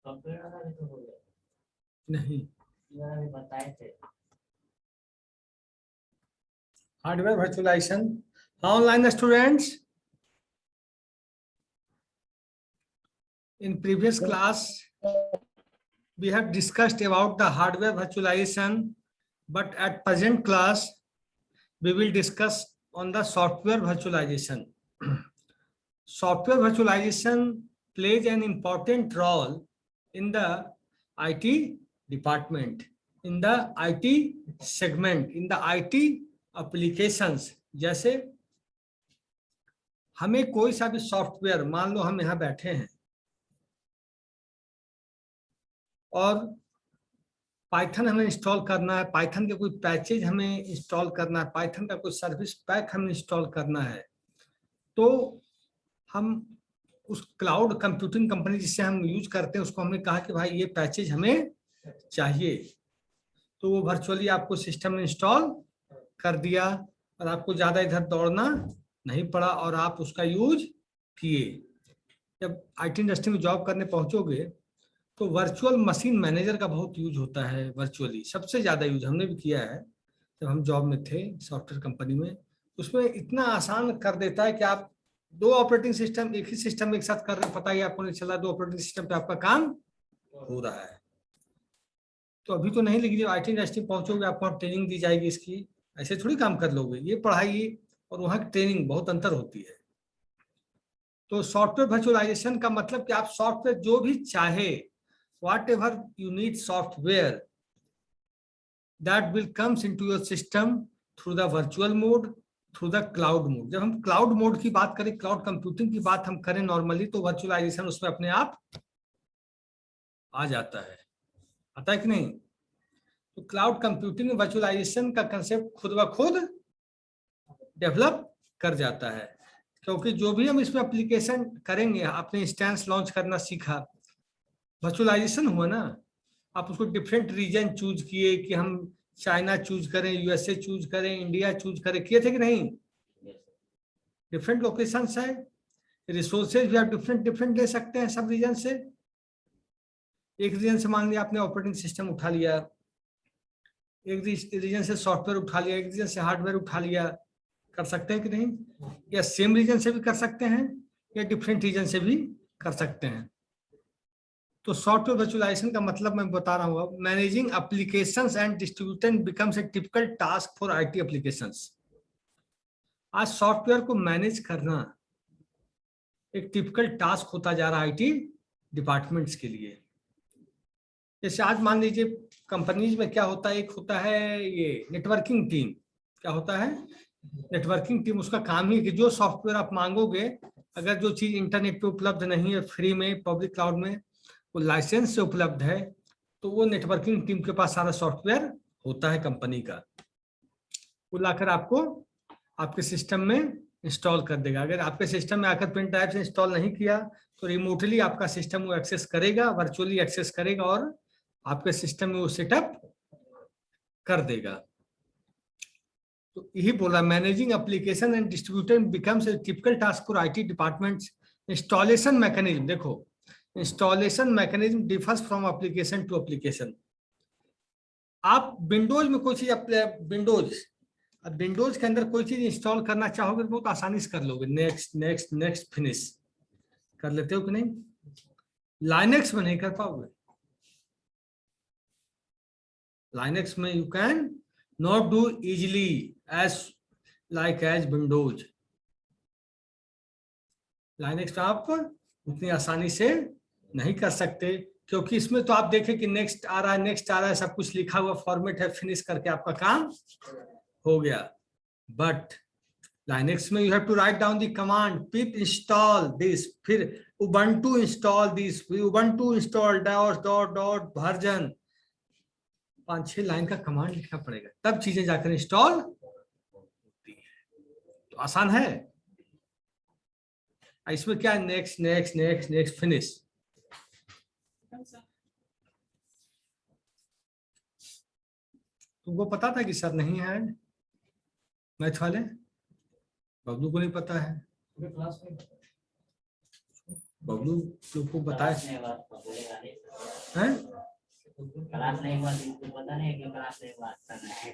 Computer वाला भी तो हो गया। नहीं, भी बताए थे। Hardware virtualization. हाँ online students, in previous class we have discussed about the hardware virtualization, but at present class we will discuss on the software virtualization. Software virtualization plays an important role in the IT department, in the IT segment, in the IT applications. जैसे हमें कोई सा भी software, मान लो हम यहाँ बैठे हैं और पाइथन हमें इंस्टॉल करना है, पाइथन के कोई पैचेज हमें इंस्टॉल करना है, पाइथन का कोई सर्विस पैक हमें इंस्टॉल करना है, तो हम उस क्लाउड कंप्यूटिंग कंपनी जिससे हम यूज करते हैं उसको हमने कहा कि भाई ये पैचेज हमें चाहिए, तो वो वर्चुअली आपको सिस्टम में इंस्टॉल कर दिया और आपको ज़्यादा इधर दौड़ना नहीं पड़ा और आप उसका यूज किए। जब आईटी इंडस्ट्री में जॉब करने पहुंचोगे तो वर्चुअल मशीन मैनेजर का बहुत यूज होता है, वर्चुअली सबसे ज़्यादा यूज हमने भी किया है जब हम जॉब में थे सॉफ्टवेयर कंपनी में। उसमें इतना आसान कर देता है कि आप दो ऑपरेटिंग सिस्टम एक ही सिस्टम में एक साथ कर रहे हैं, पता ही आपको नहीं चला, दो ऑपरेटिंग सिस्टम पे आपका काम हो रहा है। तो अभी तो नहीं, लेकिन जब आईटी इंडस्ट्री पहुंचोगे आपको ट्रेनिंग दी जाएगी इसकी, ऐसे थोड़ी काम कर लोगे, ये पढ़ाई और वहाँ की ट्रेनिंग बहुत अंतर होती है। तो सॉफ्टवेयर वर्चुअलाइजेशन का मतलब कि आप सॉफ्टवेयर जो भी चाहे, whatever you need software that will comes into your system through the virtual mode, through the cloud mode. जब हम क्लाउड मोड की बात करें, क्लाउड कंप्यूटिंग की बात हम करें नॉर्मली, तो वर्चुअलाइजेशन उसमें अपने आप आ जाता है, आता है कि नहीं? तो क्लाउड कंप्यूटिंग में वर्चुअलाइजेशन का कंसेप्ट खुद ब खुद डेवलप कर जाता है, क्योंकि जो भी हम इसमें एप्लीकेशन करेंगे, आपने इंस्टेंस लॉन्च करना सीखा, वर्चुअलाइजेशन हुआ ना, आप उसको डिफरेंट रीजन चूज किए कि हम चाइना चूज करें, यूएसए चूज करें, इंडिया चूज करें, किए थे कि नहीं? डिफरेंट लोकेशंस है, रिसोर्सेज भी आप डिफरेंट डिफरेंट ले सकते हैं सब रीजन से। एक रीजन से मान लिया आपने ऑपरेटिंग सिस्टम उठा लिया, एक रीजन से सॉफ्टवेयर उठा लिया, एक रीजन से हार्डवेयर उठा लिया, कर सकते हैं कि नहीं? या सेम रीजन से भी कर सकते हैं या डिफरेंट रीजन से भी कर सकते हैं। तो सॉफ्टवेयर वर्चुअलाइजेशन का मतलब मैं बता रहा हूँ, managing applications and distribution becomes a typical task for IT applications. आज सॉफ्टवेयर को मैनेज करना एक टिपिकल टास्क होता जा रहा है आईटी डिपार्टमेंट्स के लिए। जैसे आज मान लीजिए कंपनीज में क्या होता है, एक होता है ये नेटवर्किंग टीम। क्या होता है? Networking team. उसका काम ही कि जो सॉफ्टवेयर आप मांगोगे, अगर जो चीज इंटरनेट पे उपलब्ध नहीं है, फ्री में पब्लिक क्लाउड में वो लाइसेंस से उपलब्ध है, तो वो नेटवर्किंग टीम के पास सारा सॉफ्टवेयर होता है कंपनी का, वो लाकर आपको आपके सिस्टम में इंस्टॉल कर देगा। अगर आपके सिस्टम में आकर पेन ड्राइव से इंस्टॉल नहीं किया तो रिमोटली आपका सिस्टम वो एक्सेस करेगा, वर्चुअली एक्सेस करेगा और आपके सिस्टम में वो सेटअप कर देगा। तो यही बोला, managing application and distributor becomes a typical task for IT departments. Installation mechanism देखो, installation mechanism differs from application to application. आप विंडोज में कोई चीज, विंडोज के अंदर कोई चीज इंस्टॉल करना चाहोगे तो बहुत आसानी से कर लोगे, नेक्स्ट नेक्स्ट नेक्स्ट फिनिश कर लेते हो कि नहीं? लाइनेक्स में नहीं कर पाओगे। लाइनेक्स में you can not do easily as like as Windows. Linux में आप उतनी आसानी से नहीं कर सकते, क्योंकि इसमें तो आप देखें कि नेक्स्ट आ रहा है, नेक्स्ट आ रहा है, सब कुछ लिखा हुआ फॉर्मेट है, फिनिश करके आपका काम हो गया। बट लाइनेक्स में you have to write down the command pip install this, फिर उबंटू इंस्टॉल दिस, फिर Ubuntu install dot dot dot version, 5-6 line का कमांड लिखना पड़ेगा, तब चीजें जाकर इंस्टॉल होती है। तो आसान है। इसमें क्या है, next next next next finish. तुमको पता था कि सर नहीं है मैथ वाले? बबलू को नहीं पता है? बबलू तुमको बताया, हैं? क्लास नहीं हुआ तो पता नहीं है कि क्लास नहीं हुआ करना है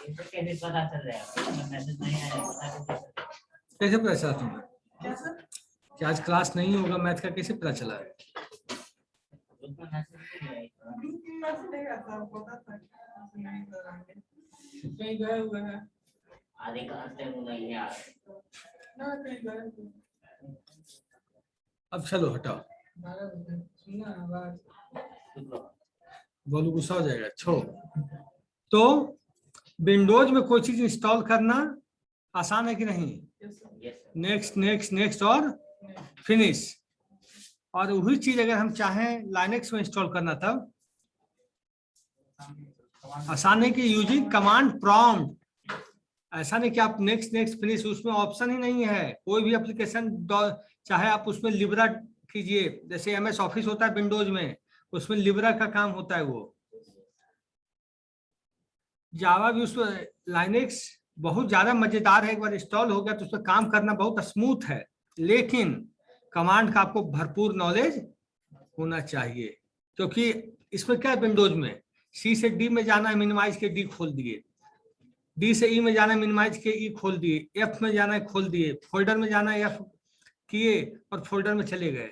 इसे कैसे पता चल जाएगा मैसेज नहीं आया पता कैसे पता चला तुम्हें कि आज क्लास नहीं होगा मैथ का? कैसे पता चला? उसमें मैसेज नहीं आया आधे क्लास टाइम नहीं आ अब चलो हटाओ, बोलो गुस्सा हो जाएगा। छो तो विंडोज में कोई चीज इंस्टॉल करना आसान है कि नहीं? नेक्स्ट नेक्स्ट नेक्स्ट और फिनिश। और वही चीज अगर हम चाहें लाइनेक्स में इंस्टॉल करना तब आसान है कि यूजिंग कमांड प्रॉम्प्ट। ऐसा नहीं कि आप नेक्स्ट नेक्स्ट फिनिश, उसमें ऑप्शन ही नहीं है। कोई भी एप्लीकेशन चाहे आप उसमें लिब्रा कीजिए, जैसे एमएस ऑफिस होता है विंडोज में, उसमें लिब्रा का काम होता है। वो जावा भी उसमें, लाइनेक्स बहुत ज्यादा मजेदार है। एक बार इंस्टॉल हो गया तो उसमें काम करना बहुत स्मूथ है, लेकिन कमांड का आपको भरपूर नॉलेज होना चाहिए। क्योंकि इसमें क्या है, विंडोज में सी से डी में जाना है, मिनिमाइज के डी खोल दिए, डी से ई में जाना है, मिनिमाइज के ई खोल दिए, एफ में जाना है खोल दिए, फोल्डर में जाना है एफ किए और फोल्डर में चले गए।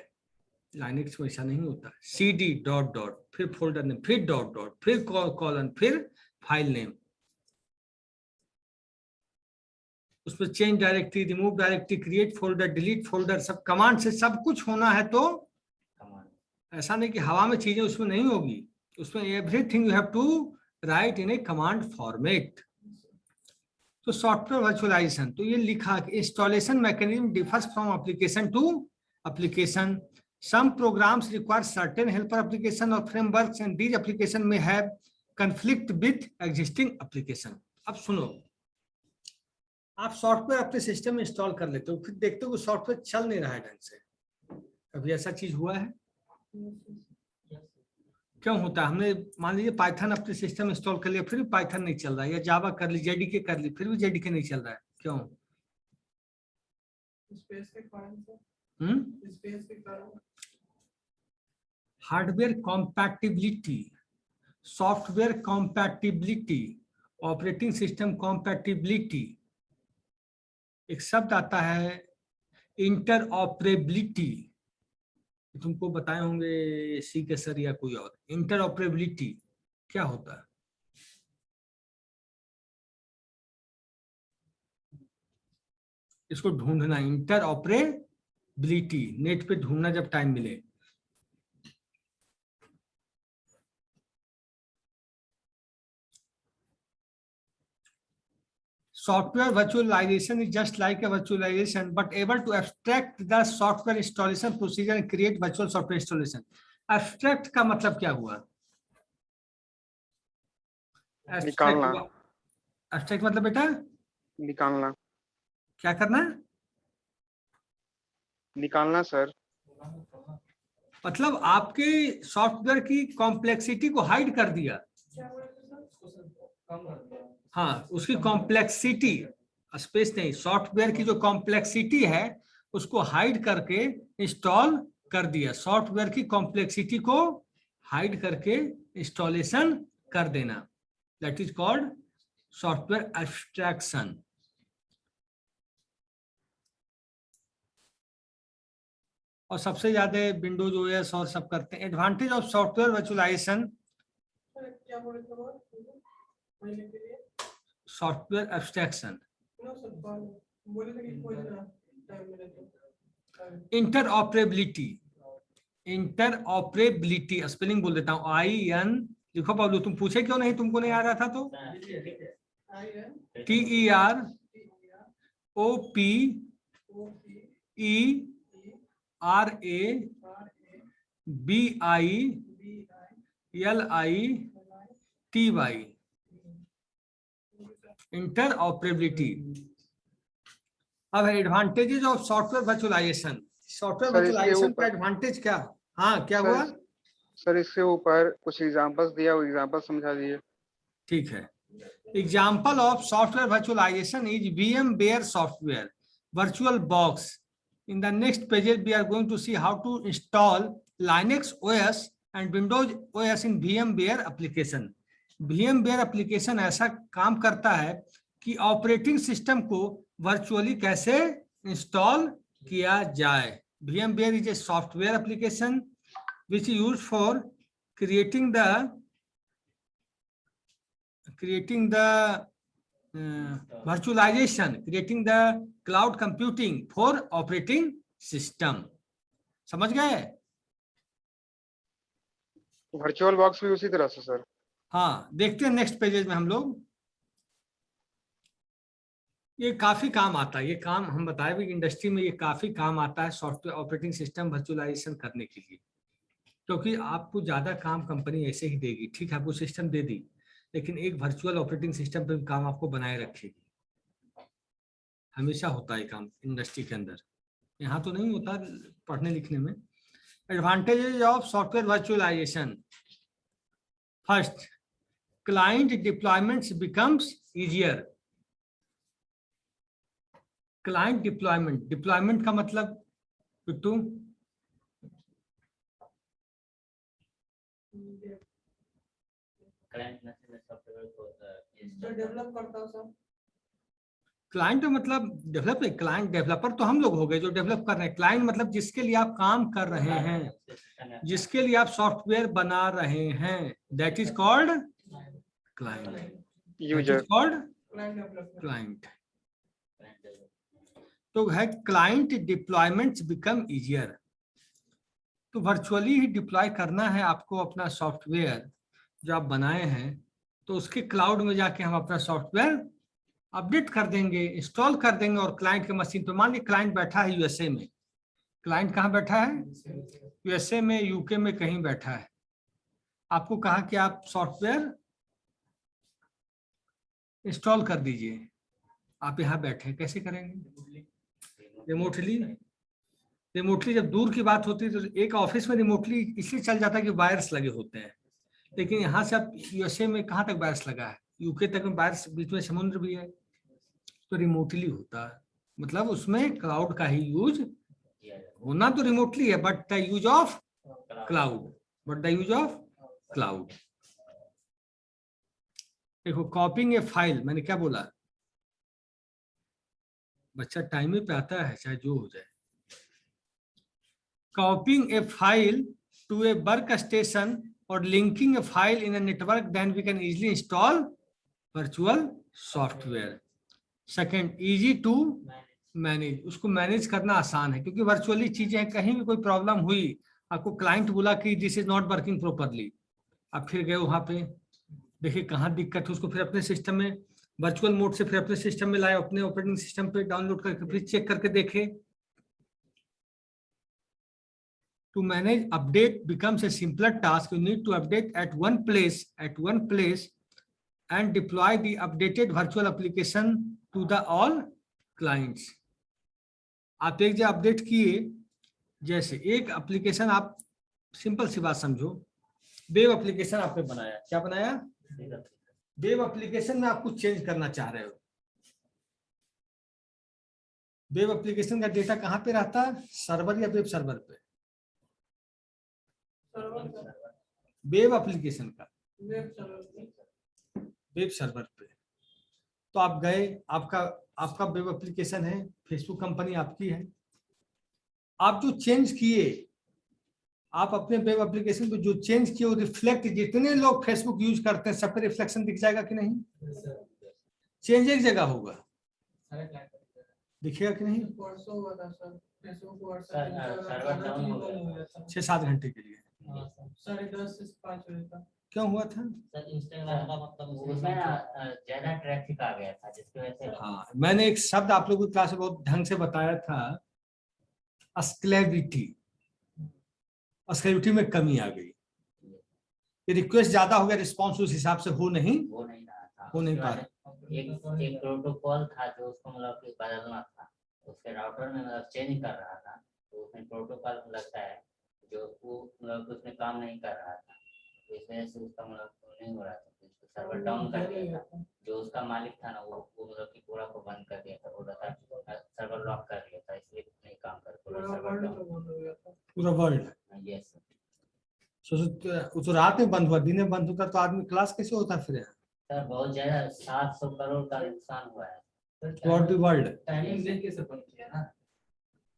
लाइनेक्स में ऐसा नहीं होता। सी डी डॉट डॉट फिर फोल्डर नेम, फिर डॉट डॉट, फिर कॉलन, फिर फाइल नेम। उसमें change directory, remove directory, create folder, delete folder, सब कमांड से सब कुछ होना है। तो ऐसा नहीं कि हवा में चीजें उसमें नहीं होगी, उसमें everything you have to write in a command format. तो सॉफ्टवेयर वर्चुअलाइजेशन, तो ये लिखा कि installation mechanism differs from application to application. Some programs require certain helper application और frameworks and these application may have conflict with existing application. अब सुनो, आप software अपने सिस्टम में इंस्टॉल कर लेते हो, फिर देखते हो सॉफ्टवेयर चल नहीं रहा है ढंग से। कभी ऐसा चीज हुआ है? क्यों होता है? हमने मान लीजिए पाइथन अपने सिस्टम में इंस्टॉल कर लिया, फिर भी पाइथन नहीं चल रहा है, या जावा कर ली, जेडीके कर ली, फिर भी जेडीके नहीं चल रहा है। क्यों? Hardware compatibility, software compatibility, operating system compatibility. एक शब्द आता है इंटरऑपरेबिलिटी, तुमको बताए होंगे सी के सर या कोई और। इंटरऑपरेबिलिटी क्या होता है? इसको ढूंढना, इंटरऑपरेबिलिटी, नेट पे ढूंढना जब टाइम मिले। Software virtualization is just like a virtualization, but able to abstract the software installation procedure and create virtual software installation. Abstract का मतलब क्या हुआ? निकालना। Abstract मतलब बेटा निकालना। क्या करना? निकालना सर। मतलब आपके सॉफ्टवेयर की कॉम्प्लेक्सिटी को हाइड कर दिया। हाँ, उसकी कॉम्प्लेक्सिटी, स्पेस नहीं, सॉफ्टवेयर की जो कॉम्प्लेक्सिटी है उसको हाइड करके इंस्टॉल कर दिया। सॉफ्टवेयर की कॉम्प्लेक्सिटी को हाइड करके इंस्टॉलेशन कर देना, that is called software abstraction. और सबसे ज्यादा विंडोज ओएस और सब करते हैं। Advantage of software virtualization, software abstraction, interoperability. Interoperability spelling बोल देता हूँ, IN लिखो बबलू, तुम पूछे क्यों नहीं, तुमको नहीं आ रहा था तो। TEROPERABILITY, interoperability. अब advantages of software virtualization. Software virtualization का एडवांटेज क्या? हाँ, क्या हुआ सर? इसके ऊपर कुछ एग्जांपल्स दिया, वो एग्जांपल समझा दिए। ठीक है। Example of software virtualization is VMware software, virtual box, In the next pages, we are going to see how to install Linux OS and Windows OS in VMware application. VMware application ऐसा काम करता है कि operating system को virtually कैसे install किया जाए. VMware is a software application which is used for creating the virtualization, creating the cloud computing for operating system. समझ गए? वर्चुअल बॉक्स भी उसी तरह से सर. हाँ, देखते हैं नेक्स्ट पेजेस में हम लोग. ये काफी काम आता है, ये काम हम बताए भी इंडस्ट्री में ये काफी काम आता है सॉफ्टवेयर ऑपरेटिंग सिस्टम वर्चुअलाइजेशन करने के लिए, क्योंकि आपको ज्यादा काम कंपनी ऐसे ही देगी. ठीक है, आपको सिस्टम दे दी, लेकिन एक वर्चुअल ऑपरेटिंग सिस्टम पे काम आपको बनाए रखेगी. हमेशा होता है काम इंडस्ट्री के अंदर, यहाँ तो नहीं होता पढ़ने लिखने में. Advantages of software virtualization. First, client deployments becomes easier. Client deployment, deployment का मतलब बिट्टू डेवलप करता हूं सर. क्लाइंट मतलब डेवलप, क्लाइंट डेवलपर तो हम लोग हो गए जो डेवलप कर रहे हैं. क्लाइंट मतलब जिसके लिए आप काम कर रहे हैं, जिसके लिए आप सॉफ्टवेयर बना रहे हैं, that is called client. User. Called client. तो है क्लाइंट डिप्लॉयमेंट्स बिकम इजियर. तो वर्चुअली ही डिप्लॉय करना है आपको अपना सॉफ्टवेयर जो आप बनाए हैं, तो उसके क्लाउड में जाके हम अपना सॉफ्टवेयर अपडेट कर देंगे, इंस्टॉल कर देंगे. और क्लाइंट के मशीन पे, मान लीजिए क्लाइंट बैठा है यूएसए में. क्लाइंट कहाँ बैठा है? यूएसए में, यूके में कहीं बैठा है. आपको कहा कि आप सॉफ्टवेयर इंस्टॉल कर दीजिए. आप यहाँ बैठे, कैसे करेंगे? रिमोटली. रिमोटली जब दूर की बात होती है तो एक ऑफिस में रिमोटली इसलिए चल जाता है कि वायर्स लगे होते हैं, लेकिन यहाँ से आप यूएसए में कहाँ तक वायर्स लगा है? यूके तक में वायर्स, बीच में समुद्र भी है, तो रिमोटली होता है. मतलब उसमें क्लाउड का ही यूज होना तो रिमोटली है, but the use of cloud, देखो, कॉपिंग ए फाइल, मैंने क्या बोला? बच्चा टाइम पे आता है चाहे जो हो जाए. Copying a file to a work station और linking a file in a network, then we can easily install virtual software. Second, easy to manage. उसको मैनेज करना आसान है, क्योंकि वर्चुअली चीजें, कहीं भी कोई प्रॉब्लम हुई, आपको क्लाइंट बोला कि this is not working properly, आप फिर गए वहां पे, देखिए कहाँ दिक्कत है, उसको फिर अपने सिस्टम में वर्चुअल मोड से फिर अपने सिस्टम में लाए, अपने ऑपरेटिंग सिस्टम पे डाउनलोड करके फिर चेक करके देखे. To manage update becomes a simpler task. You need to update at one place and deploy the updated virtual application to the all clients. आप एक जगह अपडेट किए, जैसे एक एप्लीकेशन, आप सिंपल सी बात समझो, वेब एप्लीकेशन आपने बनाया. क्या बनाया? वेब एप्लीकेशन में आप कुछ चेंज करना चाह रहे हो. वेब एप्लीकेशन का डेटा कहाँ पे रहता है? सर्वर या वेब सर्वर पे? वेब एप्लीकेशन का वेब सर्वर पे. तो आप गए, आपका वेब एप्लीकेशन है, फेसबुक कंपनी आपकी है. आप जो चेंज किए, आप अपने वेब एप्लीकेशन पे जो चेंज किए, वो रिफ्लेक्ट, जितने लोग फेसबुक यूज करते हैं सब पे रिफ्लेक्शन दिख जाएगा कि नहीं? चेंज एक जगह होगा, दिखेगा कि नहीं? 6-7 घंटे के लिए. 10:30 से 5 बजे तक. क्यों हुआ था? सर इंस्टाग्राम का मतलब उसमें ज्यादा ट्रैफिक आ गया था, जिसकी वजह से. हाँ, मैंने एक शब्द आप लोगों की क्लास में बहुत ढंग से बताया था, स्केलेबिलिटी. स्केलेबिलिटी में कमी आ गई. ये रिक्वेस्ट ज्यादा हो गया, रिस्पॉन्स उस हिसाब से हो नहीं रहा था, हो नहीं पा रहा. एक प्रोटोकॉल था जो उसको मतलब कि बदलना था, उसके राउटर में मतलब चेंज कर रहा था, तो उसमें प्रोटोकॉल लगता है जो वो मतलब उसमें काम नहीं कर रहा था, तो इस वजह से उसका मतलब नहीं हो रहा था. सर्वर डाउन कर दिया था। जो उसका मालिक था ना वो मतलब कि पूरा को बंद कर दिया था, बोला था सर्वर लॉक कर दिया था, इसलिए नहीं काम कर पूरा पूरा सर्वर वर्ल्ड डाउन। तो बंद हो गया था। पूरा वर्ल्ड। यस वो तो रात में बंद हुआ, दिन में बंद होता तो आदमी क्लास कैसे होता फिर यहाँ? सर, बहुत ज्यादा 700 करोड़ का नुकसान हुआ है। Through the world. टाइमिंग देख के सब बंद किया ना।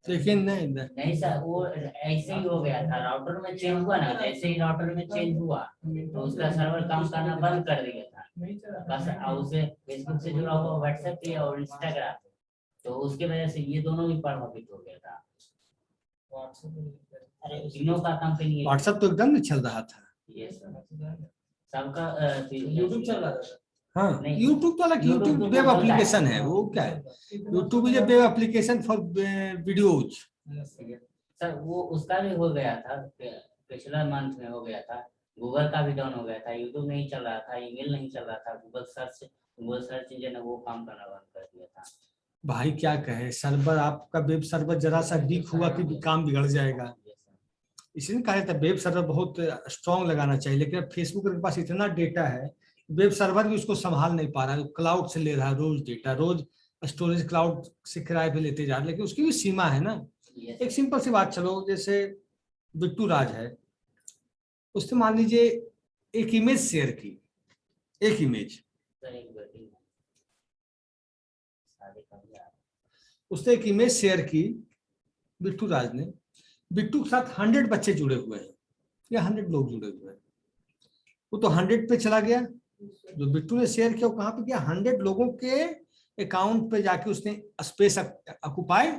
लेकिन नहीं नहीं सर, वो ऐसे ही हो गया था, राउटर में चेंज हुआ ना, जैसे ही राउटर में चेंज हुआ तो उसका सर्वर काम करना बंद कर दिया था। नहीं चला। बस उसे फेसबुक से जुड़ा हुआ व्हाट्सएप पे और इंस्टाग्राम, तो उसके वजह से ये दोनों भी प्रभावित हो गया था। अरे तीनों का कंपनी व्हाट्सएप तो एकदम नहीं चल रहा था। ये सबका यूट्यूब चल रहा था। हाँ, नहीं, यूट्यूब तो अलग, YouTube यूट्यूब तो वेब चलता है। एप्लीकेशन है, वो क्या है? YouTube is web application for videos. Sir वो उसका भी हो गया था, पिछला मंथ में हो गया था। गूगल का भी डाउन हो गया था, यूट्यूब नहीं चल रहा था, ईमेल नहीं चल रहा था, गूगल सर्च इंजन ने वो काम करना बंद कर दिया था। भाई क्या कहे, सर्वर आपका वेब सर्वर जरा सा वीक हुआ कि काम बिगड़ जाएगा। इसलिए कहा जाता है वेब सर्वर बहुत स्ट्रांग लगाना चाहिए, लेकिन अब फेसबुक के पास इतना डेटा है, वेब सर्वर भी उसको संभाल नहीं पा रहा है। क्लाउड से ले रहा है रोज डेटा, रोज स्टोरेज क्लाउड से किराए पे लेते जा रहे हैं, लेकिन उसकी भी सीमा है ना। एक सिंपल सी बात, चलो जैसे बिट्टू राज है, उसने मान लीजिए एक इमेज शेयर की, एक इमेज सर एक बेटी शादी कर लिया। उसने एक इमेज शेयर की बिट्टू राज ने, बिट्टू के साथ 100 बच्चे जुड़े हुए हैं या 100 लोग जुड़े हुए हैं, वो तो 100 पे चला गया। जो बिट्टू ने शेयर किया वो कहाँ पे गया? 100 लोगों के अकाउंट पे जाके उसने स्पेस ऑक्युपाई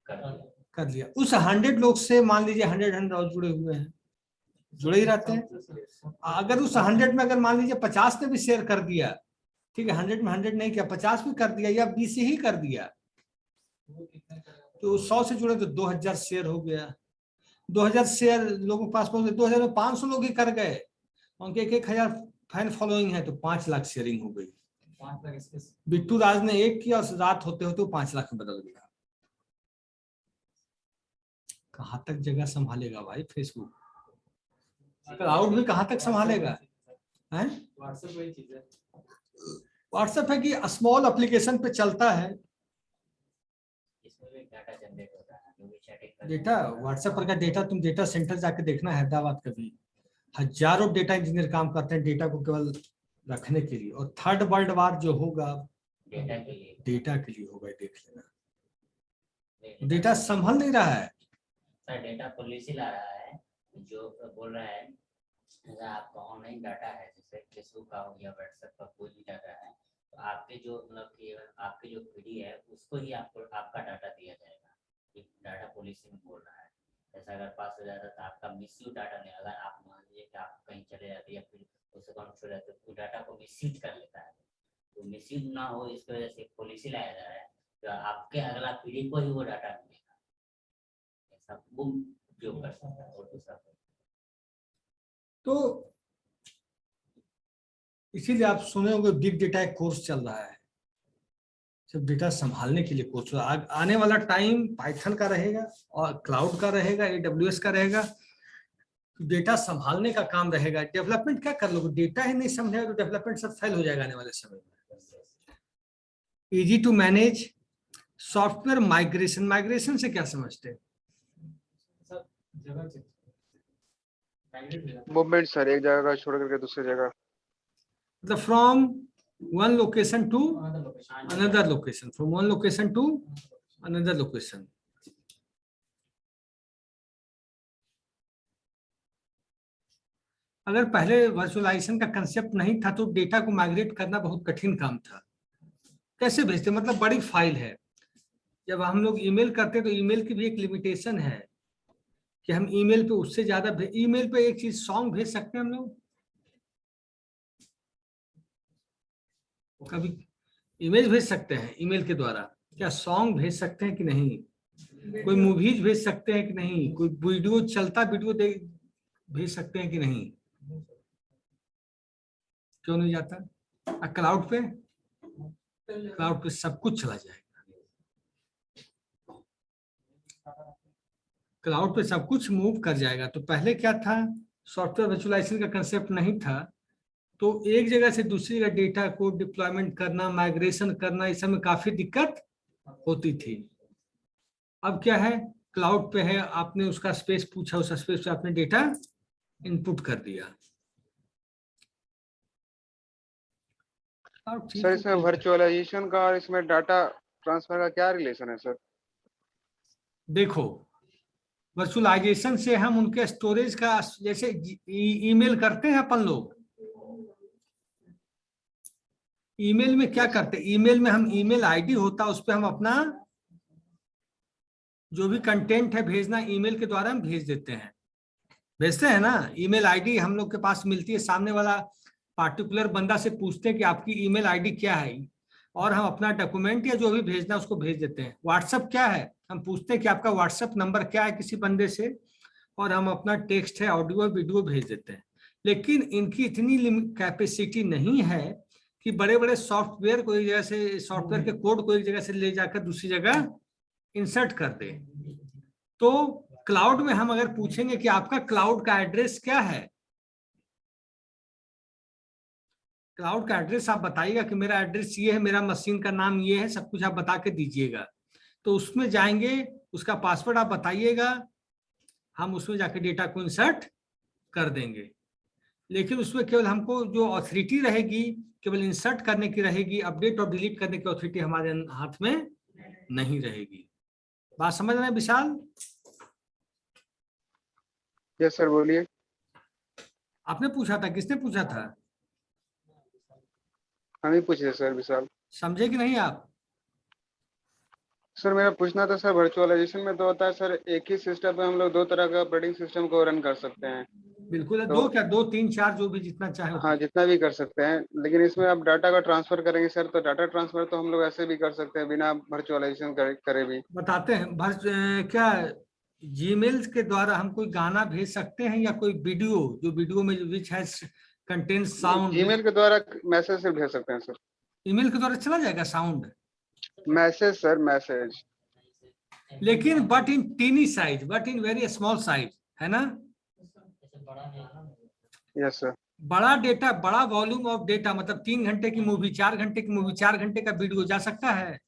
कर लिया। उस 100 लोग से मान लीजिए 100 और जुड़े हुए हैं, जुड़े ही रहते हैं। अगर उस 100 में अगर मान लीजिए 50 ने भी शेयर कर दिया, ठीक है, 100 में 100 नहीं किया, 50 भी कर दिया या 20 ही कर दिया, तो 100 से जुड़े तो 2000 शेयर हो गया। 2000 शेयर लोगों के पास पहुंचे, 2000 में 500 लोग ही कर गए, उनके 1000 फैन फॉलोइंग है, तो 5 लाख शेयरिंग हो गई। 5 लाख इसके। बिट्टू राज ने एक किया और रात होते होते 5 लाख में बदल गया। कहाँ तक जगह संभालेगा भाई फेसबुक? क्लाउड भी कहाँ तक संभालेगा? हैं? व्हाट्सएप वही चीज है। व्हाट्सएप है कि स्मॉल एप्लीकेशन पे चलता है इसमें भी डाटा जनरेट होता है, जो भी चैटिंग डेटा। व्हाट्सएप पर का डेटा तुम डेटा सेंटर जाके देखना हैदराबाद का भी, हजारों डेटा इंजीनियर काम करते हैं डेटा को केवल रखने के लिए। और थर्ड वर्ल्ड वार जो होगा डेटा के लिए। डेटा के लिए होगा, देख लेना। डेटा संभल नहीं रहा है। सर डेटा पॉलिसी ला रहा है, जो बोल रहा है अगर आपका ऑनलाइन डाटा है, जैसे फेसबुक का हो या व्हाट्सएप का कोई भी डाटा है, तो आपके जो मतलब कि आपकी जो पीढ़ी है उसको ही आपको आपका डाटा दिया जाएगा। ये डाटा पॉलिसी में बोल रहा है। जैसा अगर पास हो जाता तो आपका मिसयूज डाटा नहीं, अगर आप मान लीजिए कि आप कहीं चले जाते या फिर उससे कॉन्फ्लिक्ट हो जाते तो डाटा को मिसयूज कर लेता है, तो मिसयूज ना हो इसकी वजह से पॉलिसी लाया जा रहा है, तो आपके अगला पीढ़ी को ही वो डाटा मिलेगा, ऐसा वो उपयोग कर सकता है। और दूसरा तो इसीलिए आप सुने होंगे बिग डेटा एक कोर्स चल रहा है, सब डेटा संभालने के लिए कोर्स। आने वाला टाइम पाइथन का रहेगा और क्लाउड का रहेगा, AWS का रहेगा, डेटा संभालने का काम रहेगा। डेवलपमेंट क्या कर लोगे, डेटा ही नहीं समझेगा तो डेवलपमेंट सब फेल हो जाएगा आने वाले समय में। Easy to manage software migration. Migration से क्या समझते हैं? सब जगह चेंज। मूवमेंट सर, एक जगह का छोड़ करके दूसरी जगह। मतलब from one location to another location. another location, from one location to another location. अगर पहले वर्चुअलाइजेशन का कंसेप्ट नहीं था तो डेटा को माइग्रेट करना बहुत कठिन काम था। कैसे भेजते, मतलब बड़ी फाइल है, जब हम लोग ईमेल करते तो ईमेल की भी एक लिमिटेशन है कि हम ईमेल पे उससे ज्यादा ईमेल पे एक चीज सॉन्ग भेज सकते हैं हम लोग, कभी इमेज भेज सकते हैं ईमेल के द्वारा, क्या सॉन्ग भेज सकते हैं कि नहीं? कोई मूवीज भेज सकते हैं कि नहीं? कोई वीडियो चलता वीडियो भेज सकते हैं कि नहीं? क्यों नहीं जाता? क्लाउड पे, क्लाउड पे सब कुछ चला जाएगा, क्लाउड पे सब कुछ मूव कर जाएगा। तो पहले क्या था, सॉफ्टवेयर वर्चुअलाइजेशन का कंसेप्ट नहीं था, तो एक जगह से दूसरी जगह डेटा को डिप्लॉयमेंट करना, माइग्रेशन करना, इस समय काफी दिक्कत होती थी। अब क्या है, क्लाउड पे है, आपने उसका स्पेस पूछा, उस स्पेस पे आपने डेटा इनपुट कर दिया। अब ठीक सर है, इसमें वर्चुअलाइजेशन का और इसमें डाटा ट्रांसफर का क्या रिलेशन है सर? देखो वर्चुअलाइजेशन से हम उनके स्टोरेज का, जैसे ईमेल करते हैं अपन लोग, ईमेल में क्या करते हैं, ईमेल में हम ईमेल आईडी होता है, उस पर हम अपना जो भी कंटेंट है भेजना, ईमेल के द्वारा हम भेज देते हैं, भेजते हैं ना। ईमेल आईडी हम लोग के पास मिलती है, सामने वाला पार्टिकुलर बंदा से पूछते हैं कि आपकी ईमेल आईडी क्या है, और हम अपना डॉक्यूमेंट या जो भी भेजना उसको भेज देते हैं। व्हाट्सएप क्या है, हम पूछते हैं कि आपका व्हाट्सएप नंबर क्या है किसी बंदे से, और हम अपना टेक्स्ट है, ऑडियो वीडियो भेज देते हैं। लेकिन इनकी इतनी कैपेसिटी नहीं है कि बड़े बड़े सॉफ्टवेयर को एक जगह से, सॉफ्टवेयर के कोड को एक जगह से ले जाकर दूसरी जगह इंसर्ट कर दे। तो क्लाउड में हम अगर पूछेंगे कि आपका क्लाउड का एड्रेस क्या है, क्लाउड का एड्रेस आप बताइएगा कि मेरा एड्रेस ये है, मेरा मशीन का नाम ये है, सब कुछ आप बता के दीजिएगा, तो उसमें जाएंगे, उसका पासवर्ड आप बताइएगा, हम उसमें जाके डेटा को इंसर्ट कर देंगे। लेकिन उसमें केवल हमको जो अथॉरिटी रहेगी केवल इंसर्ट करने की रहेगी, अपडेट और डिलीट करने की अथॉरिटी हमारे हाथ में नहीं रहेगी। बात समझ रहे हैं विशाल? यस सर, बोलिए। आपने पूछा था, किसने पूछा था? हम ही पूछे सर, विशाल। समझे कि नहीं आप? सर मेरा पूछना था सर, वर्चुअलाइजेशन में तो होता है सर, एक ही सिस्टम पे हम लोग दो तरह का ऑपरेटिंग सिस्टम को रन कर सकते हैं। बिल्कुल है, तो दो क्या, दो तीन चार, जो भी जितना चाहे हाँ, जितना भी कर सकते हैं, लेकिन इसमें आप डाटा का ट्रांसफर करेंगे सर, तो डाटा ट्रांसफर तो हम लोग ऐसे भी कर सकते हैं बिना वर्चुअलाइजेशन करे भी। बताते हैं। क्या जीमेल के द्वारा हम कोई गाना भेज सकते हैं, या कोई वीडियो, जो वीडियो में which has contain sound, Gmail के द्वारा मैसेज से भेज सकते हैं सर। ईमेल के द्वारा चला जाएगा साउंड, मैसेज सर, मैसेज। लेकिन but in tiny size, but in very small size, है ना? Yes sir. बड़ा डेटा, बड़ा वॉल्यूम ऑफ डेटा, मतलब 3 घंटे की मूवी, 4 घंटे की मूवी, 4 घंटे का वीडियो जा सकता है?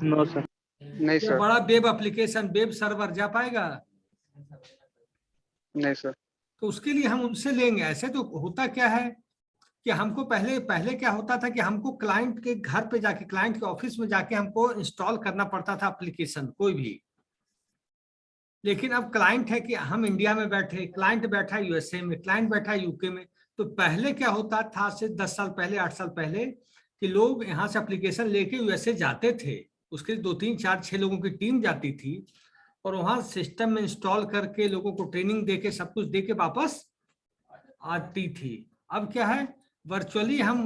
No sir. नहीं या सर। बड़ा वेब एप्लीकेशन, वेब सर्वर जा पाएगा? नहीं सर। तो उसके लिए हम उनसे लेंगे। ऐसे तो होता क्या है कि हमको पहले पहले क्या होता था कि हमको क्लाइंट के घर पे जाके, क्लाइंट के ऑफिस में जाके हमको इंस्टॉल करना पड़ता था एप्लीकेशन कोई भी। लेकिन अब क्लाइंट है कि हम इंडिया में बैठे, क्लाइंट बैठा है यूएसए में, क्लाइंट बैठा है यूके में। तो पहले क्या होता था, से 10 साल पहले, 8 साल पहले, कि लोग यहाँ से एप्लीकेशन लेके यूएसए जाते थे, उसके 2 3 4 6 लोगों की टीम जाती थी, और वहां सिस्टम में इंस्टॉल करके लोगों को ट्रेनिंग देके सब कुछ देके वापस आती थी। अब क्या है, वर्चुअली हम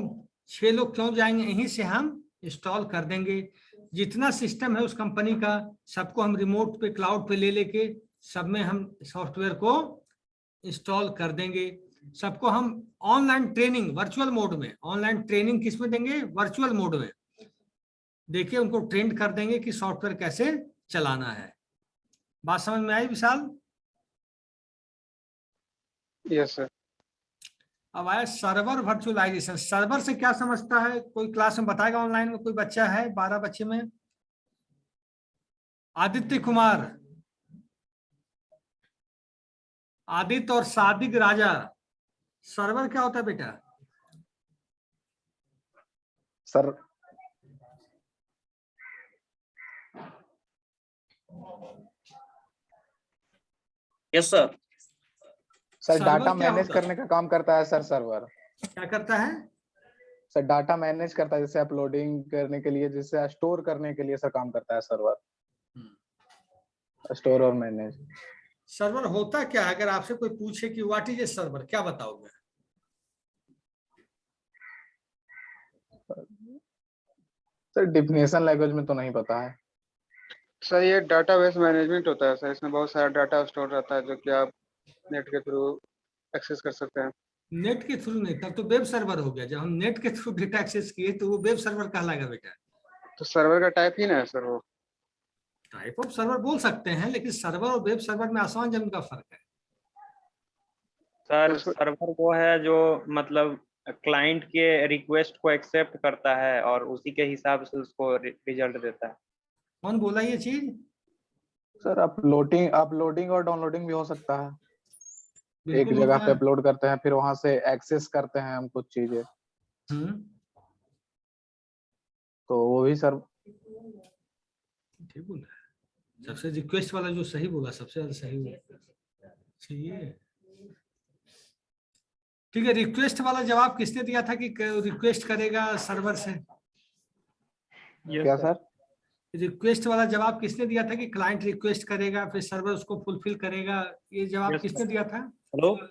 6 लोग क्यों जाएंगे, यहीं से हम इंस्टॉल कर देंगे। जितना सिस्टम है उस कंपनी का, सबको हम रिमोट पे, क्लाउड पे ले लेके सब में हम सॉफ्टवेयर को इंस्टॉल कर देंगे। सबको हम ऑनलाइन ट्रेनिंग वर्चुअल मोड में, ऑनलाइन ट्रेनिंग किस में देंगे, वर्चुअल मोड में देखिए, उनको ट्रेंड कर देंगे कि सॉफ्टवेयर कैसे चलाना है। बात समझ में आई विशाल? Yes sir. अब आया सर्वर वर्चुअलाइजेशन। सर्वर से क्या समझता है, कोई क्लास में बताएगा? ऑनलाइन में कोई बच्चा है? 12 बच्चे में आदित्य कुमार, आदित्य और सादिक राजा, सर्वर क्या होता है बेटा? Sir yes sir. Sir server data क्या मैनेज होता है? करने का काम करता है सर सर्वर। क्या करता है? सर डाटा मैनेज करता है, जैसे अपलोडिंग करने के लिए, जैसे स्टोर करने के लिए सर काम करता है सर्वर, स्टोर और मैनेज। सर्वर होता क्या है? अगर आपसे कोई पूछे कि व्हाट इज ए सर्वर, क्या बताओगे? सर डिफिनेशन लैंग्वेज में तो नहीं पता है। सर ये डाटाबेस मैनेजमेंट होता है सर, इसमें बहुत सारा डाटा स्टोर रहता है जो कि आप नेट के थ्रू एक्सेस कर सकते हैं। नेट के थ्रू नहीं, तब तो वेब सर्वर हो गया। जब हम नेट के थ्रू डेटा एक्सेस किए तो वो वेब सर्वर कहलाएगा बेटा। तो सर्वर का टाइप ही ना है सर वो। टाइप ऑफ सर्वर बोल सकते हैं, लेकिन सर्वर और वेब सर्वर में आसमान जमीन का फर्क है। सर उसको- सर्वर वो है जो मतलब क्लाइंट के रिक्वेस्ट को एक्सेप्ट करता है और उसी के हिसाब से उसको रिजल्ट देता है। कौन बोला ये चीज? सर अपलोडिंग और डाउनलोडिंग भी हो सकता है। एक बिल्कुल जगह होता पे है। अपलोड करते हैं, फिर वहां से एक्सेस करते हैं हम कुछ चीजें, हम्म, तो वो भी सर। ठीक बोला है। सबसे रिक्वेस्ट वाला जो सही बोला, सबसे ज्यादा सही सही है। ठीक है, रिक्वेस्ट वाला जवाब किसने दिया था कि रिक्वेस्ट करेगा सर्वर से? क्या सर? रिक्वेस्ट वाला जवाब किसने दिया था कि क्लाइंट रिक्वेस्ट करेगा फिर सर्वर उसको फुलफिल करेगा? ये जवाब Yes, किसने दिया था? Hello,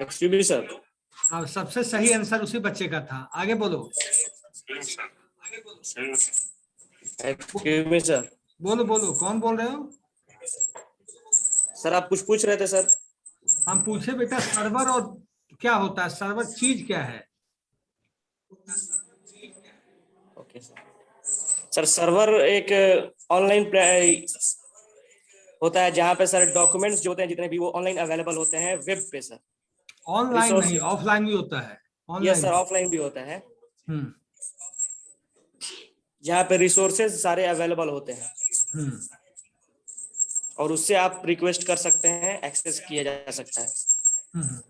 excuse me sir. हाँ, सबसे सही आंसर उसी बच्चे का था। आगे बोलो। Excuse me sir. बोलो बोलो, कौन बोल रहे हो? सर आप कुछ पूछ रहे थे सर। हम पूछे बेटा सर्वर और क्या होता है, सर्वर चीज क्या है? Okay sir. सर सर्वर एक ऑनलाइन होता है जहाँ पे सर डॉक्यूमेंट्स जो होते हैं जितने भी वो ऑनलाइन अवेलेबल होते हैं वेब पे सर। ऑनलाइन नहीं, Resources। ऑफलाइन भी होता है। Yes online. सर, ऑफलाइन भी होता है हम्म जहाँ पे रिसोर्सेज सारे अवेलेबल होते हैं हम्म और उससे आप रिक्वेस्ट कर सकते हैं, एक्सेस किया जा सकता है। हम्म।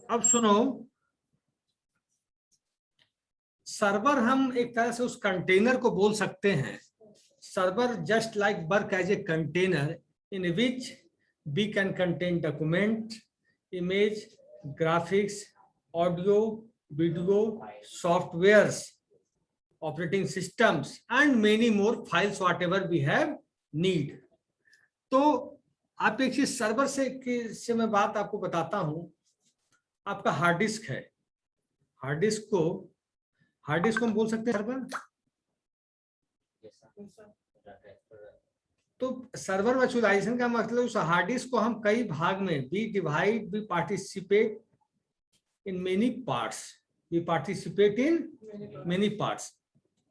अब सुनो, सर्वर हम एक तरह से उस कंटेनर को बोल सकते हैं। Server just like work as a container in which we can contain document, image, graphics, audio, video, softwares, operating systems and many more files whatever we have need. तो आप एक चीज सर्वर से मैं बात आपको बताता हूं। आपका हार्ड डिस्क है, हार्ड डिस्क को हम बोल सकते हैं सर्वर। तो सर्वर वर्चुअलाइजेशन का मतलब उस हार्ड डिस्क को हम कई भाग में we participate in many parts,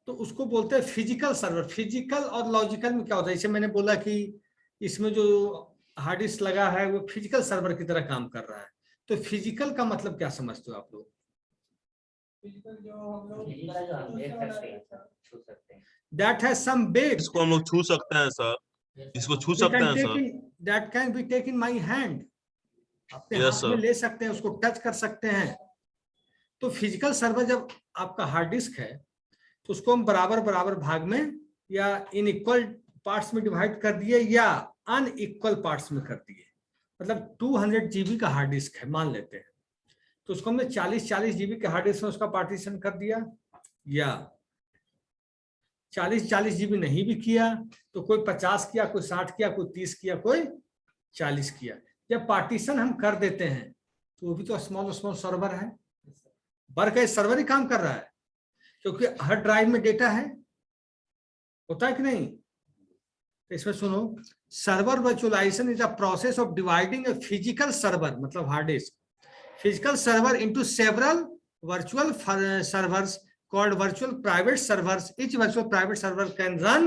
तो उसको बोलते हैं फिजिकल सर्वर। फिजिकल और लॉजिकल में क्या होता है? जैसे मैंने बोला कि इसमें जो हार्ड डिस्क लगा है वो फिजिकल सर्वर की तरह काम कर रहा है। तो फिजिकल का मतलब क्या समझते हो आप लोग? That has some weight. इसको हम लोग छू सकते हैं सर, इसको छू सकते हैं sir. That can be take in my hand, अपने Yes, हाथ में sir. ले सकते हैं, उसको टच कर सकते हैं। तो फिजिकल सर्वर जब आपका हार्ड डिस्क है तो उसको हम बराबर बराबर भाग में या इन इक्वल पार्ट्स में डिवाइड कर दिए या अनइक्वल पार्ट्स में कर दिए। मतलब 200 जीबी का हार्ड डिस्क है मान लेते हैं, तो उसको हमने 40 जीबी के हार्ड डिस्क में उसका पार्टीशन कर दिया, या 40 जीबी नहीं भी किया तो कोई 50 किया, कोई 60 किया, कोई 30 किया, कोई 40 किया। जब पार्टीशन हम कर देते हैं तो वो भी तो स्मॉल सर्वर है, वर्क एज सर्वर ही काम कर रहा है, क्योंकि हर ड्राइव में डेटा है, होता है कि नहीं? तो इसमें सुनो, server virtualization is a process of dividing a physical server मतलब hard disk, physical server into several virtual servers called virtual private servers. Each virtual private server can run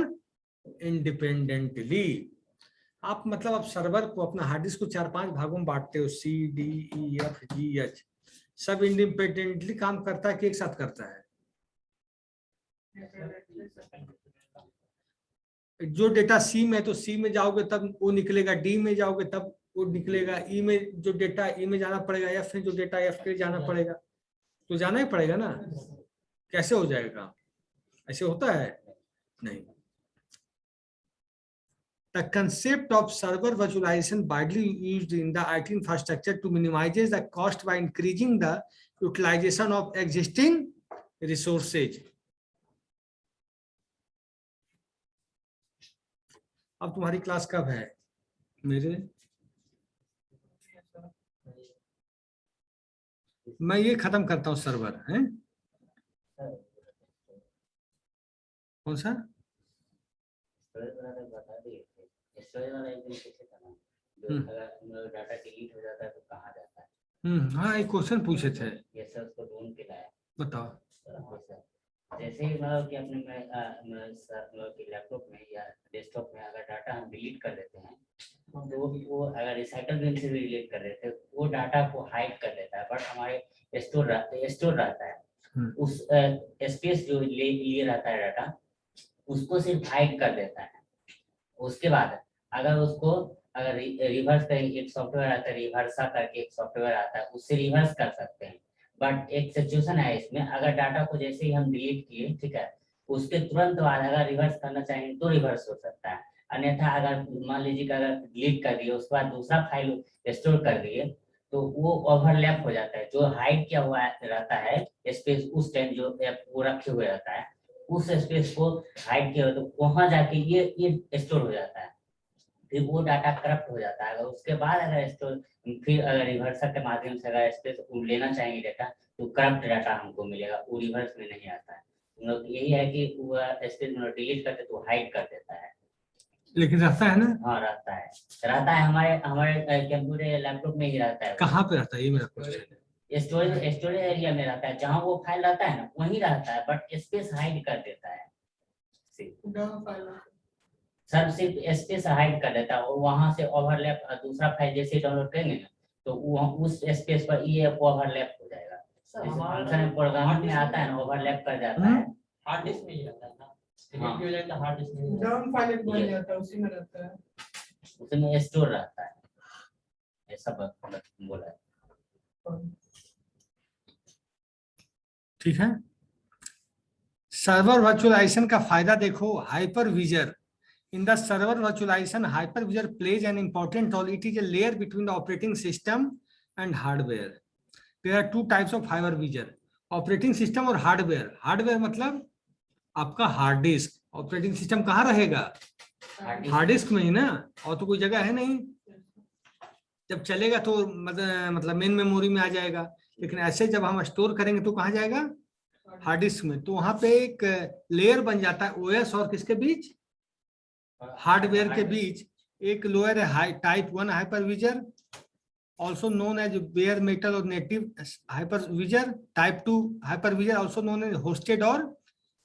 independently. आप मतलब आप सर्वर को, अपना हार्ड डिस्क को 4-5 भागों में बांटते हो, C, D, E, F, G, H, सब इंडिपेंडेंटली काम करता है कि एक साथ करता है? जो डेटा सी में, तो सी में जाओगे तब वो निकलेगा, डी में जाओगे तब वो निकलेगा, ई में जो डेटा ई में जाना पड़ेगा, एफ में जो डेटा एफ के जाना पड़ेगा, तो जाना ही पड़ेगा ना। कैसे हो जाएगा? ऐसे होता है? नहीं। The concept of server virtualization widely used in the IT infrastructure to minimize the cost by increasing the utilization of existing resources. अब तुम्हारी क्लास कब है? मेरे मैं ये खत्म करता हूँ सर्वर है। कौन सा? डाटा डिलीट हो जाता है तो कहाँ जाता है? हाँ, एक क्वेश्चन पूछे थे, ये सर उसको ढूंढ के लाया। बताओ। जैसे ही मतलब कि अपने मतलब कि लैपटॉप में या डेस्कटॉप में अगर डाटा हम डिलीट कर देते हैं तो वो अगर रिसाइकल बिन से भी रिलेट कर रहे थे वो डाटा को हाइड कर देता है, बट हमारे स्टोर रहता है। उस स्पेस जो लिए रहता है डाटा उसको सिर्फ हाइड कर देता है। उसके बाद अगर उसको अगर रिवर्स करें, एक सॉफ्टवेयर आता है रिवर्सा करके, एक सॉफ्टवेयर आता है उससे रिवर्स कर सकते हैं। बट एक सिचुएशन है इसमें, अगर डाटा को जैसे ही हम डिलीट किए, ठीक है, उसके तुरंत बाद अगर रिवर्स करना चाहेंगे तो रिवर्स हो सकता है। अन्यथा अगर मान लीजिए कि अगर डिलीट कर दिए उसके बाद दूसरा फाइल स्टोर कर दिए तो वो ओवरलैप हो जाता है। जो हाइड किया हुआ रहता है स्पेस उस टाइम जो वो रखे हुए रहता है उस स्पेस को हाइड किया तो वहां जाके ये स्टोर हो जाता है, फिर वो डाटा करप्ट हो जाता है। अगर उसके बाद अगर स्टोर फिर अगर रिवर्सर के माध्यम से अगर स्पेस लेना चाहेंगे डाटा तो करप्ट डाटा हमको मिलेगा, वो रिवर्स में नहीं आता है। हम लोग यही है कि वो स्पेस डिलीट करते तो हाइड कर देता है, लेकिन रहता है ना, हाँ रहता है हमारे कंप्यूटर लैपटॉप में ही रहता है। कहाँ पे रहता है ये मेरा क्वेश्चन है। स्टोरेज एरिया में रहता है, जहाँ वो फाइल रहता है ना वहीं रहता है, बट स्पेस हाइड कर देता है। सब सिर्फ स्पेस हाइड कर देता है और वहां से ओवरलैप दूसरा फाइल जैसे डाउनलोड करेंगे ना तो वो उस स्पेस पर ये ओवरलैप हो जाएगा। फंक्शन प्रोग्रामिंग में आता है ना, ओवरलैप कर जाता है। हार्ड डिस्क में ही रहता है ना, हाँ। हो जाता है हार्ड डिस्क में डाउन फाइल एक बन जाता है उसी में रहता है, उसमें स्टोर रहता है, ऐसा बोला है। ठीक है। सर्वर वर्चुअलाइजेशन का फायदा देखो, hypervisor. In the server virtualization, hypervisor plays an important role. It is a layer between the operating system and hardware. There are two types of hypervisor, operating system और hardware. Hardware मतलब आपका hard disk, operating system कहाँ रहेगा, hard disk में ही ना, और तो कोई जगह है नहीं। जब चलेगा तो मतलब मेन मेमोरी में आ जाएगा, लेकिन ऐसे जब हम स्टोर करेंगे तो कहाँ जाएगा, हार्ड डिस्क में। तो वहां पे एक लेयर बन जाता है ओएस और किसके बीच, हार्डवेयर के बीच एक लोअर है type 1 hypervisor, also known as bare metal or native hypervisor. Type 2 hypervisor also known as hosted or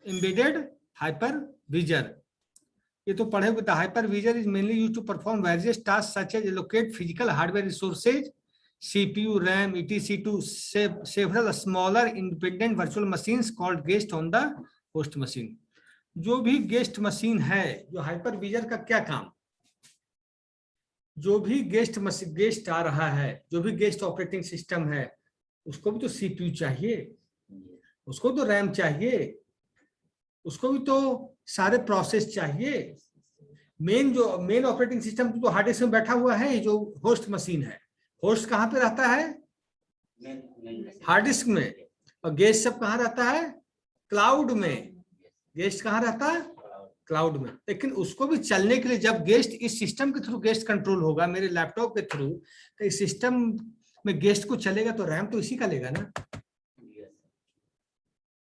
embedded hypervisor. ये तो पढ़े हुए। The hypervisor is mainly used to perform various tasks such as allocate physical hardware resources, CPU, RAM, etc. to several smaller independent virtual machines called guest on the host machine. जो भी guest machine है, जो hypervisor का क्या काम, जो भी guest आ रहा है, जो भी गेस्ट ऑपरेटिंग सिस्टम है, उसको भी तो सीपीयू चाहिए, उसको तो रैम चाहिए, उसको भी तो सारे प्रोसेस चाहिए। मेन ऑपरेटिंग सिस्टम तो हार्ड डिस्क में बैठा हुआ है, जो होस्ट मशीन है, होस्ट कहाँ पे रहता है, हार्ड डिस्क में, और गेस्ट सब कहाँ रहता है, क्लाउड में। गेस्ट कहाँ रहता है, क्लाउड में। लेकिन उसको भी चलने के लिए जब गेस्ट इस सिस्टम के थ्रू गेस्ट कंट्रोल होगा, मेरे लैपटॉप के थ्रू, तो इस सिस्टम में गेस्ट को चलेगा तो रैम तो इसी का लेगा ना,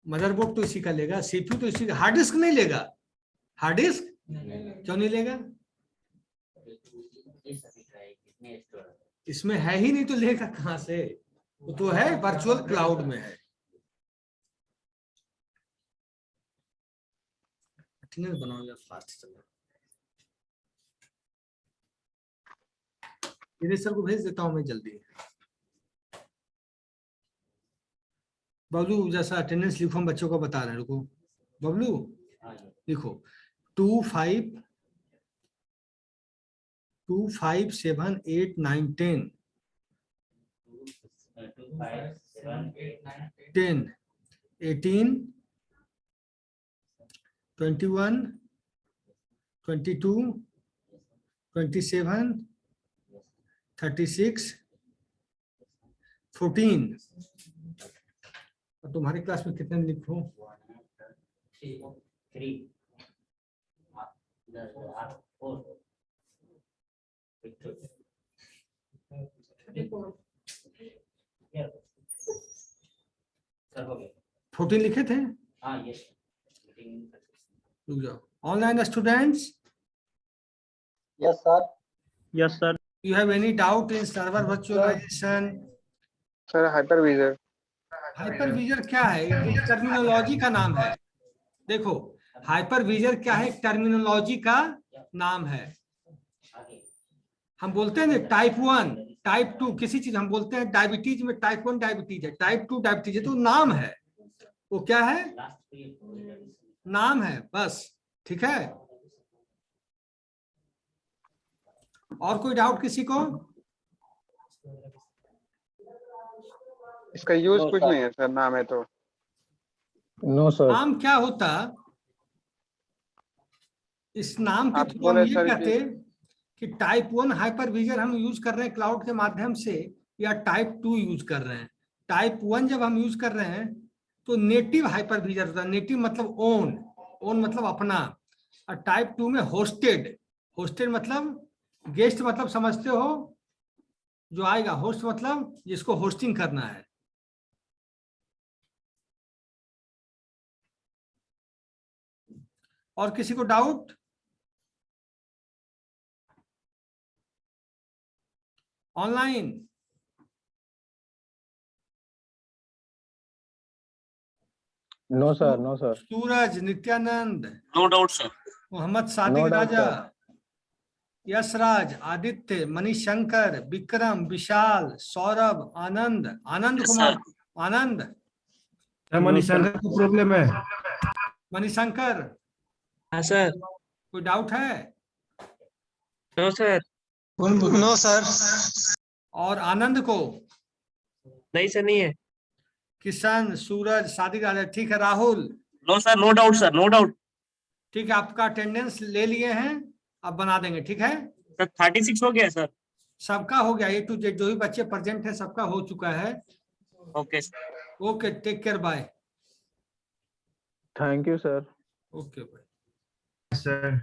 मदरबोर्ड तो इसी का लेगा, सीपीयू तो इसी का, हार्ड डिस्क नहीं लेगा। हार्ड डिस्क क्यों नहीं लेगा, इसमें है ही नहीं तो लेगा कहां से, वो तो है वर्चुअल क्लाउड में है। बनाओ या फास्ट चलो, सर को भेज देता हूं मैं जल्दी। बबलू जैसा अटेंडेंस लिखो, हम बच्चों को बता रहे हैं, रुको बबलू लिखो 2 5 7 8 9 10 10 18 21 22 27 36 14। तुम्हारी क्लास में कितने लिखो, 3 14 लिखे थे। हाँ ये रुक जाओ। Online students, yes sir. Yes sir. You have any doubt in server virtualization? Sir hypervisor, hypervisor क्या है, एक टर्मिनोलॉजी का नाम है। देखो हाइपरविजर क्या है, एक टर्मिनोलॉजी का नाम है। हम बोलते हैं ना टाइप 1 टाइप 2 किसी चीज, हम बोलते हैं डायबिटीज में टाइप 1 डायबिटीज है, टाइप 2 डायबिटीज है, तो नाम है, वो क्या है, लास्ट पीरियड नाम है बस। ठीक है, और कोई डाउट किसी को? इसका यूज No, कुछ sir. नहीं है सर, नाम है तो। No sir. नाम क्या होता, इस नाम के आप थ्रू हम बोले ये सर कहते कि टाइप 1 हाइपरविजन हम यूज कर रहे हैं क्लाउड के माध्यम से, या टाइप 2 यूज कर रहे हैं। टाइप 1 जब हम यूज कर रहे हैं तो नेटिव हाइपरविजन होता है, नेटिव मतलब ओन, ओन मतलब अपना, और टाइप 2 में होस्टेड, होस्टेड मतलब गेस्ट मतलब समझते हो जो आएगा, होस्ट मतलब जिसको होस्टिंग करना है। और किसी को doubt? Online? No sir, no sir. Suraj, Nityanand, no doubt sir. Mohammad Sadiq No doubt, Raja, sir. Yashraj, Aditya, Manish Shankar, Vikram, Vishal, Saurabh, Anand, Anand Yes, Kumar, sir. Anand, Manishankar को प्रॉब्लम है, मनीशंकर हाँ सर। कोई डाउट है? No sir. No sir. और आनंद को? नहीं सर, नहीं है। किशन, सूरज, सादिक राजा, ठीक है। Rahul? No sir, no doubt sir, no doubt. ठीक है, आपका अटेंडेंस ले लिए हैं, अब बना देंगे। ठीक है, सर 36 हो गया सर। सबका हो गया, A to Z जो भी बच्चे प्रेजेंट है सबका हो चुका है। Okay okay, take care, bye. Thank you sir. Okay bye sir.